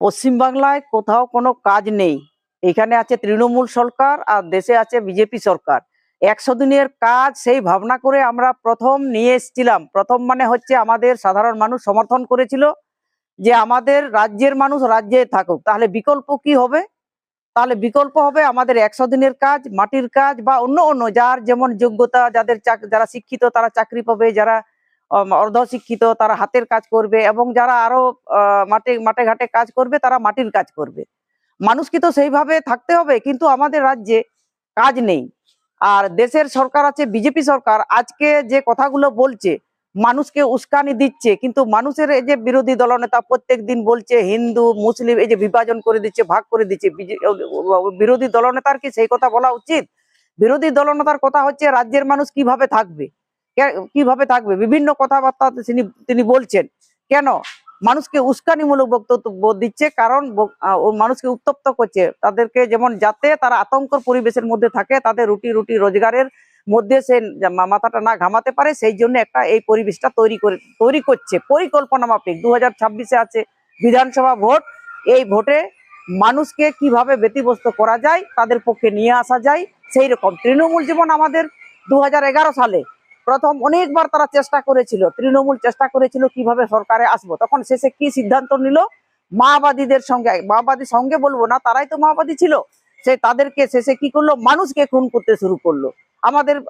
পশ্চিমবাংলায় কোথাও কোনো কাজ নেই। এখানে আছে তৃণমূল সরকার আর দেশে আছে বিজেপি সরকার। ১০০ দিনের কাজ সেই ভাবনা করে আমরা প্রথম নিয়ে এসেছিলাম। প্রথম মানে হচ্ছে আমাদের সাধারণ মানুষ সমর্থন করেছিল যে আমাদের রাজ্যের মানুষ রাজ্যে থাকুক। তাহলে বিকল্প কি হবে? তাহলে বিকল্প হবে আমাদের ১০০ দিনের কাজ, মাটির কাজ বা অন্য অন্য যার যেমন যোগ্যতা, যারা শিক্ষিত তারা চাকরি পাবে, যারা অর্ধ শিক্ষিত তারা হাতের কাজ করবে, এবং যারা আরো মাঠে মাঠে ঘাটে কাজ করবে তারা মাটির কাজ করবে। মানুষকে তো সেইভাবে থাকতে হবে, কিন্তু আমাদের রাজ্যে কাজ নেই। আর দেশের সরকার আছে বিজেপি সরকার। আজকে যে কথাগুলো বলছে মানুষকে উস্কানি দিচ্ছে, কিন্তু মানুষের এই যে বিরোধী দলনেতা প্রত্যেক দিন বলছে হিন্দু মুসলিম, এই যে বিভাজন করে দিচ্ছে, ভাগ করে দিচ্ছে, বিরোধী দলনেতার কি সেই কথা বলা উচিত? বিরোধী দলনেতার কথা হচ্ছে রাজ্যের মানুষ কিভাবে থাকবে, কিভাবে থাকবে, বিভিন্ন কথাবার্তা তিনি বলছেন। কেন মানুষকে উস্কানিমূলক বক্তব্য দিচ্ছে? কারণ মানুষকে উত্তপ্ত করছে, তাদেরকে যেমন যাতে তারা আতঙ্কর পরিবেশের মধ্যে থাকে, তাদের রুটি রুটি রোজগারের মধ্যে সে মাথাটা না ঘামাতে পারে, সেই জন্য একটা এই পরিবেশটা তৈরি করছে পরিকল্পনা মাফিক। 2026-এ আছে বিধানসভা ভোট। এই ভোটে মানুষকে কিভাবে ব্যতিব্যস্ত করা যায়, তাদের পক্ষে নিয়ে আসা যায়, সেই রকম তৃণমূল যেমন আমাদের 2011 সালে প্রথম অনেকবার তারা চেষ্টা করেছিল, তৃণমূল চেষ্টা করেছিল কিভাবে সরকারে আসবো। তখন শেষে কি সিদ্ধান্ত নিল? মাওবাদীদের সঙ্গে, মাওবাদীর সঙ্গে বলবো না, তারাই তো মাওবাদী ছিল, সে তাদেরকে শেষে কি করলো? মানুষকে খুন করতে শুরু করলো।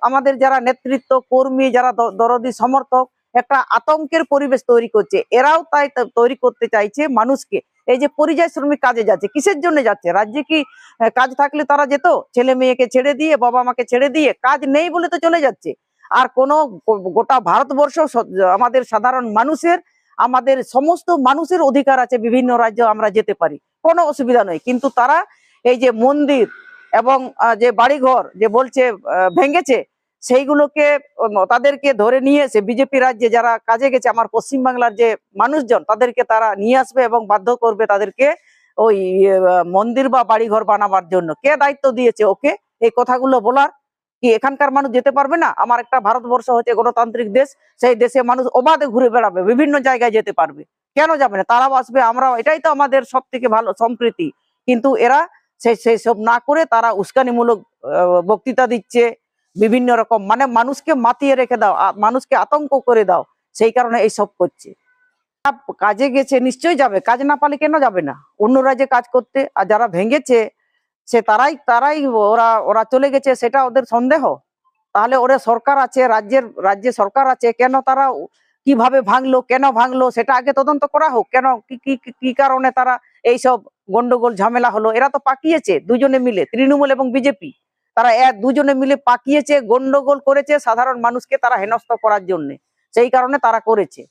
আমাদের যারা নেতৃত্ব কর্মী, যারা দরদি সমর্থক, একটা আতঙ্কের পরিবেশ তৈরি করছে। এরাও তাই তৈরি করতে চাইছে মানুষকে। এই যে পরিযায়ী শ্রমিক কাজে যাচ্ছে, কিসের জন্য যাচ্ছে? রাজ্যে কি কাজ থাকলে তারা যেত? ছেলে মেয়েকে ছেড়ে দিয়ে, বাবা মাকে ছেড়ে দিয়ে, কাজ নেই বলে তো চলে যাচ্ছে। আর কোন গোটা ভারতবর্ষ আমাদের সাধারণ মানুষের, আমাদের সমস্ত মানুষের অধিকার আছে, বিভিন্ন রাজ্য আমরা যেতে পারি, কোনো অসুবিধা নেই। কিন্তু তারা এই যে মন্দির এবং যে বাড়িঘর যে বলছে ভেঙেছে, সেইগুলোকে তাদেরকে ধরে নিয়ে এসে বিজেপি রাজ্যে যারা কাজে গেছে, আমার পশ্চিমবাংলার যে মানুষজন, তাদেরকে তারা নিয়ে আসবে এবং বাধ্য করবে তাদেরকে ওই মন্দির বা বাড়িঘর বানাবার জন্য। কে দায়িত্ব দিয়েছে ওকে এই কথাগুলো বলার? কি এখানকার মানুষ যেতে পারবে না? আমার একটা ভারতবর্ষ হচ্ছে গণতান্ত্রিক দেশ, সেই দেশে মানুষ অবাধে ঘুরে বেড়াবে, বিভিন্ন জায়গায় যেতে পারবে, কেন যাবে না? তারাও আসবে, আমরাও, এটাই তো আমাদের সব থেকে ভালো সম্প্রীতি। কিন্তু এরা সেই সব না করে তারা উস্কানিমূলক বক্তৃতা দিচ্ছে, বিভিন্ন রকম, মানে মানুষকে মাতিয়ে রেখে দাও, মানুষকে আতঙ্ক করে দাও, সেই কারণে এইসব করছে। কাজে গেছে নিশ্চয়ই যাবে, কাজ না পালে কেন যাবে না অন্য রাজ্যে কাজ করতে? আর যারা ভেঙেছে সে তারাই ওরা চলে গেছে, সেটা ওদের সন্দেহ? তাহলে ওরা সরকার আছে, রাজ্যে সরকার আছে, কেন তারা কিভাবে ভাঙলো, কেন ভাঙলো, সেটা আগে তদন্ত করা হোক। কেন কি কারণে তারা এইসব গন্ডগোল ঝামেলা হলো? এরা তো পাকিয়েছে দুজনে মিলে, তৃণমূল এবং বিজেপি, তারা দুজনে মিলে পাকিয়েছে, গন্ডগোল করেছে, সাধারণ মানুষকে তারা হেনস্থ করার জন্য, সেই কারণে তারা করেছে।